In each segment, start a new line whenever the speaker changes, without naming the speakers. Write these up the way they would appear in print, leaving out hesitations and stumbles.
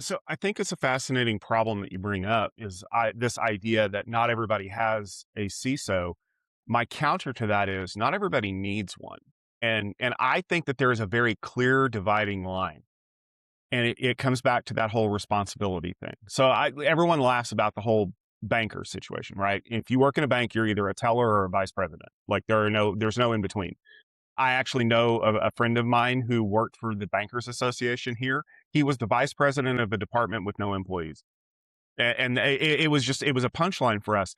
So I think it's a fascinating problem that you bring up is this idea that not everybody has a CISO. My counter to that is not everybody needs one. And I think that there is a very clear dividing line. And it comes back to that whole responsibility thing. So everyone laughs about the whole banker situation, right? If you work in a bank, you're either a teller or a vice president. Like there's no in between. I actually know a friend of mine who worked for the Bankers Association here. He was the vice president of a department with no employees. And it was a punchline for us.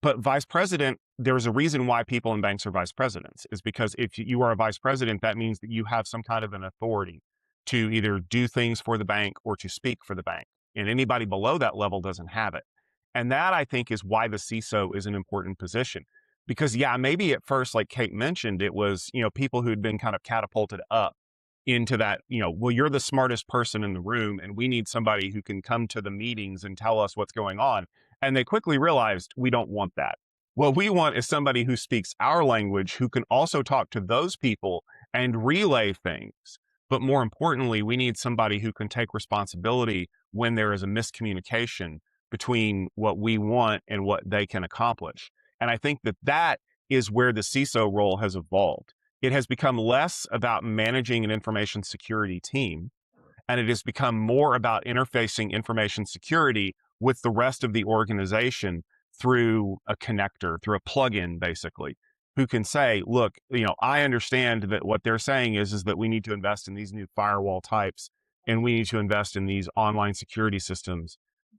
But vice president, there's a reason why people in banks are vice presidents is because if you are a vice president, that means that you have some kind of an authority to either do things for the bank or to speak for the bank. And anybody below that level doesn't have it. And that I think is why the CISO is an important position. Because yeah, maybe at first, like Kate mentioned, it was, people who'd been kind of catapulted up into that, well, you're the smartest person in the room and we need somebody who can come to the meetings and tell us what's going on. And they quickly realized we don't want that. What we want is somebody who speaks our language, who can also talk to those people and relay things. But more importantly, we need somebody who can take responsibility when there is a miscommunication between what we want and what they can accomplish. And I think that is where the CISO role has evolved. It has become less about managing an information security team, and it has become more about interfacing information security with the rest of the organization through a connector, through a plugin, basically, who can say, look, I understand that what they're saying is that we need to invest in these new firewall types and we need to invest in these online security systems.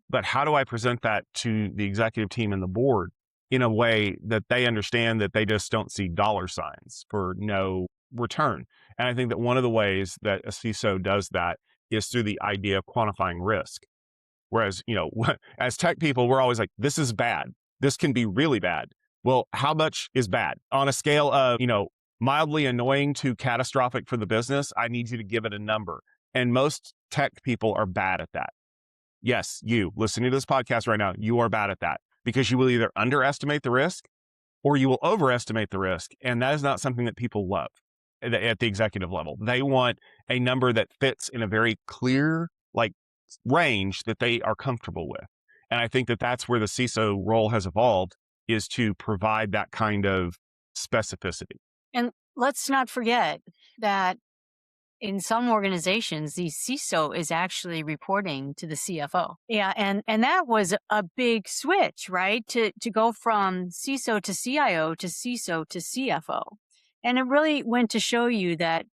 But how do I present that to the executive team and the board in a way that they understand that they just don't see dollar signs for no return? And I think that one of the ways that a CISO does that is through the idea of quantifying risk. Whereas, as tech people, we're always like, this is bad. This can be really bad. Well, how much is bad? On a scale of, mildly annoying to catastrophic for the business, I need you to give it a number. And most tech people are bad at that. Yes, you listening to this podcast right now, you are bad at that because you will either underestimate the risk or you will overestimate the risk. And that is not something that people love at the executive level. They want a number that fits in a very clear, range that they are comfortable with. And I think that that's where the CISO role has evolved, is to provide that kind of specificity.
And let's not forget that in some organizations, the CISO is actually reporting to the CFO. Yeah. And that was a big switch, right? To go from CISO to CIO to CISO to CFO. And it really went to show you that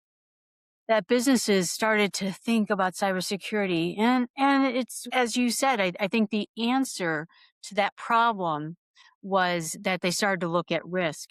businesses started to think about cybersecurity. And it's, as you said, I think the answer to that problem was that they started to look at risk.